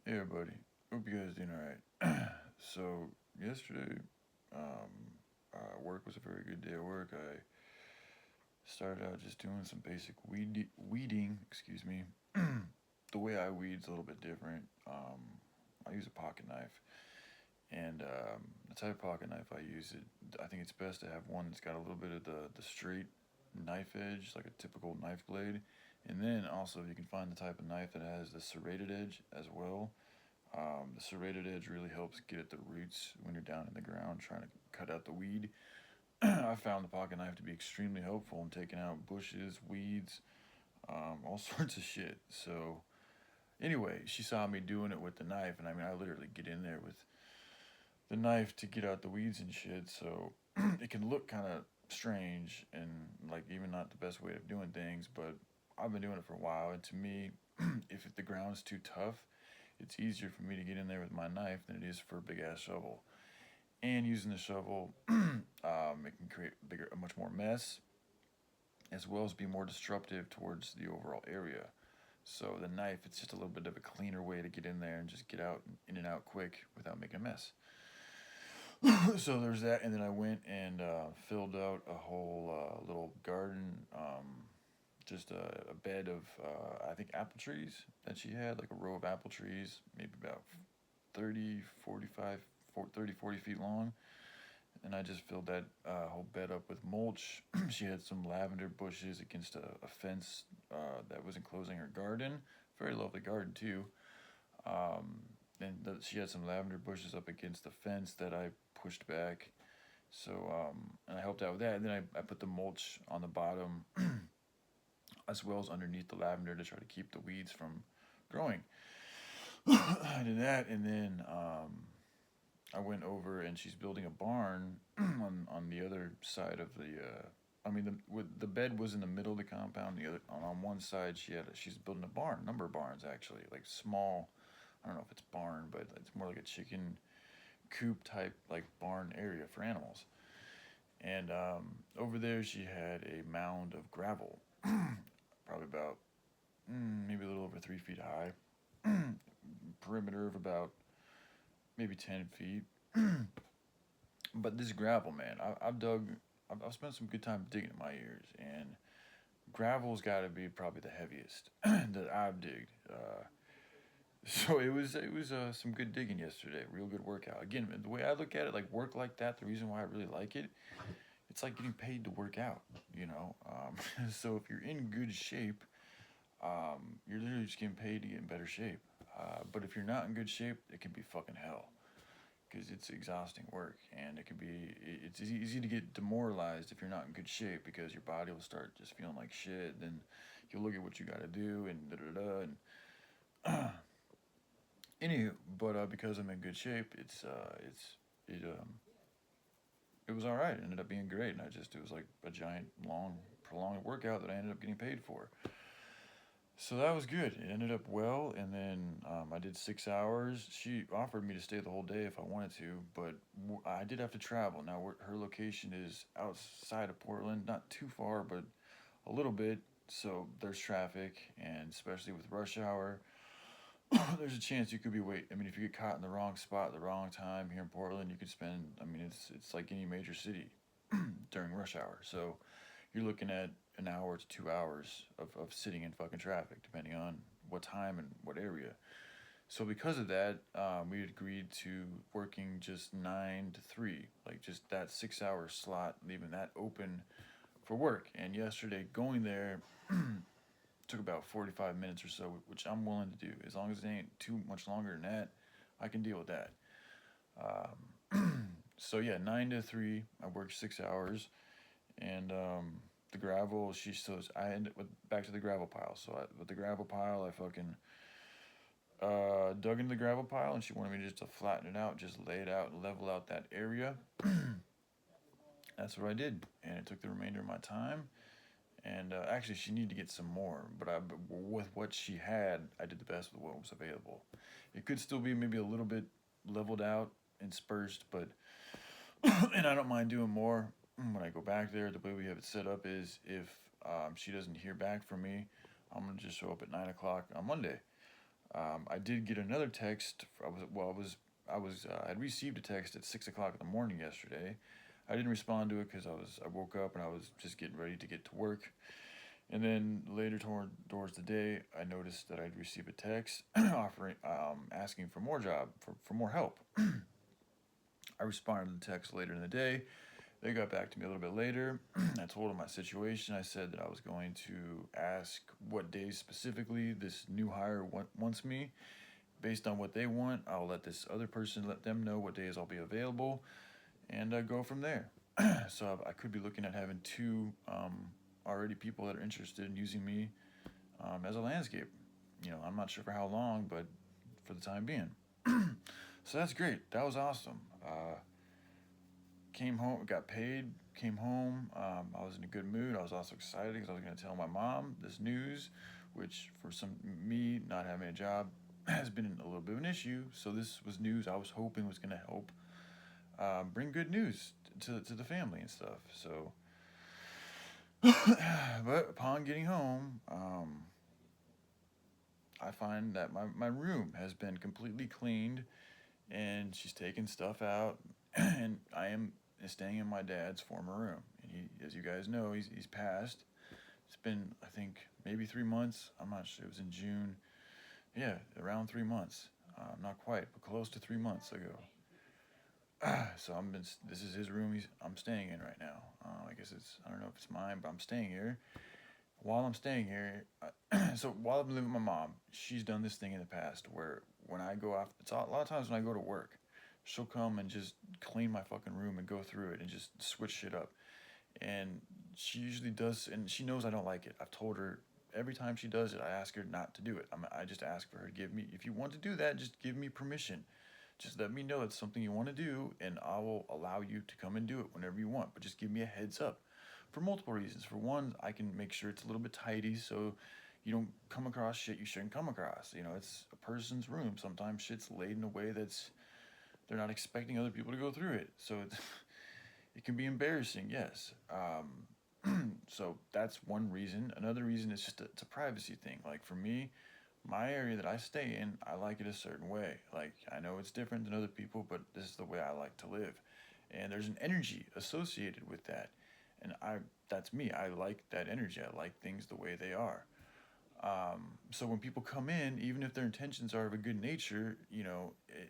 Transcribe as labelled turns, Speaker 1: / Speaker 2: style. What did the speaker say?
Speaker 1: Hey everybody, hope you guys doing alright. So yesterday, work was a very good day at work. I started out just doing some basic weeding. Excuse me. The way I weed's a little bit different. I use a pocket knife, and the type of pocket knife I use, I think it's best to have one that's got a little bit of the straight knife edge, like a typical knife blade, and then also if you can find the type of knife that has the serrated edge as well. The serrated edge really helps get at the roots when you're down in the ground trying to cut out the weed. I found the pocket knife to be extremely helpful in taking out bushes, weeds, all sorts of shit. So, anyway, she saw me doing it with the knife, and I mean, I literally get in there with the knife to get out the weeds and shit. So, it can look kind of strange and like even not the best way of doing things, but I've been doing it for a while, and to me, if the ground's too tough, it's easier for me to get in there with my knife than it is for a big ass shovel. And using the shovel, it can create a much more mess, as well as be more disruptive towards the overall area. So the knife, it's just a little bit of a cleaner way to get in there and just get out in and out quick without making a mess. So there's that, and then I went and filled out a whole little garden, just a bed of I think apple trees that she had, like a row of apple trees, maybe about 30, 45, 30, 40 feet long. And I just filled that whole bed up with mulch. She had some lavender bushes against a fence that was enclosing her garden. Very lovely garden, too. Um, she had some lavender bushes up against the fence that I pushed back. So, and I helped out with that. And then I put the mulch on the bottom as well as underneath the lavender to try to keep the weeds from growing. I did that, and then I went over and she's building a barn on the other side of the. I mean, the bed was in the middle of the compound. The other on one side she's building a barn, number of barns actually, like small. I don't know if it's barn, but it's more like a chicken coop type like barn area for animals. And over there she had a mound of gravel, probably about maybe a little over 3 feet high, perimeter of about maybe 10 feet. But this gravel, man, I've dug, I've spent some good time digging in my ears, and gravel's got to be probably the heaviest that I've digged. So it was some good digging yesterday, real good workout. Again, the way I look at it, like work like that, the reason why I really like it, it's like getting paid to work out, you know. So if you're in good shape, you're literally just getting paid to get in better shape. But if you're not in good shape, it can be fucking hell because it's exhausting work, and it can be it's easy to get demoralized if you're not in good shape because your body will start just feeling like shit. Then you'll look at what you got to do and da da da. And anywho, but because I'm in good shape, it was all right. It ended up being great, and it was like a giant, long, prolonged workout that I ended up getting paid for. So that was good. It ended up well, and then I did 6 hours. She offered me to stay the whole day if I wanted to, but I did have to travel. Now, her location is outside of Portland, not too far, but a little bit. So there's traffic, and especially with rush hour, there's a chance you could be wait. I mean, if you get caught in the wrong spot at the wrong time here in Portland, you could spend. I mean, it's like any major city during rush hour. So you're looking at an hour to 2 hours of sitting in fucking traffic, depending on what time and what area. So because of that, we agreed to working just 9 to 3, like just that 6 hour slot, leaving that open for work. And yesterday, going there took about 45 minutes or so, which I'm willing to do. As long as it ain't too much longer than that, I can deal with that. So yeah, 9 to 3, I worked 6 hours, and the gravel. I ended with back to the gravel pile. So with the gravel pile, I fucking dug into the gravel pile, and she wanted me just to flatten it out, just lay it out, level out that area. That's what I did, and it took the remainder of my time. And actually, she needed to get some more, but with what she had, I did the best with what was available. It could still be maybe a little bit leveled out and dispersed, but and I don't mind doing more when I go back there. The way we have it set up is if she doesn't hear back from me, I'm gonna just show up at 9 o'clock on Monday. I did get another text. I had received a text at 6 o'clock in the morning yesterday. I didn't respond to it because I woke up and I was just getting ready to get to work. And then later towards the day, I noticed that I'd received a text offering asking for more for more help. I responded to the text later in the day. They got back to me a little bit later. I told them my situation. I said that I was going to ask what days specifically this new hire wants me. Based on what they want, I'll let this other person let them know what days I'll be available, and go from there. So I could be looking at having two already people that are interested in using me as a landscape. I'm not sure for how long, but for the time being. So that's great. That was awesome. Came home, got paid, came home. I was in a good mood. I was also excited because I was going to tell my mom this news, which for me not having a job has been a little bit of an issue. So this was news I was hoping was going to help bring good news to the family and stuff. So, but upon getting home, I find that my room has been completely cleaned, and she's taken stuff out, and I am staying in my dad's former room. And he, as you guys know, he's passed. It's been, I think, maybe 3 months. I'm not sure. It was in June. Yeah, around 3 months. Not quite, but close to 3 months ago. So this is his room. I'm staying in right now. I guess I don't know if it's mine, but I'm staying here. While I'm staying here, so while I've been living with my mom, she's done this thing in the past where when I go off, it's a lot of times when I go to work, she'll come and just clean my fucking room and go through it and just switch shit up. And she usually does, and she knows I don't like it. I've told her every time she does it, I ask her not to do it. I just ask for her to give me, if you want to do that, just give me permission. Just let me know it's something you want to do, and I will allow you to come and do it whenever you want. But just give me a heads up for multiple reasons. For one, I can make sure it's a little bit tidy so you don't come across shit you shouldn't come across. It's a person's room. Sometimes shit's laid in a way that's they're not expecting other people to go through it. So it can be embarrassing, yes. So that's one reason. Another reason is just it's a privacy thing. Like for me, my area that I stay in, I like it a certain way. Like I know it's different than other people, but this is the way I like to live. And there's an energy associated with that. And that's me. I like that energy. I like things the way they are. So when people come in, even if their intentions are of a good nature,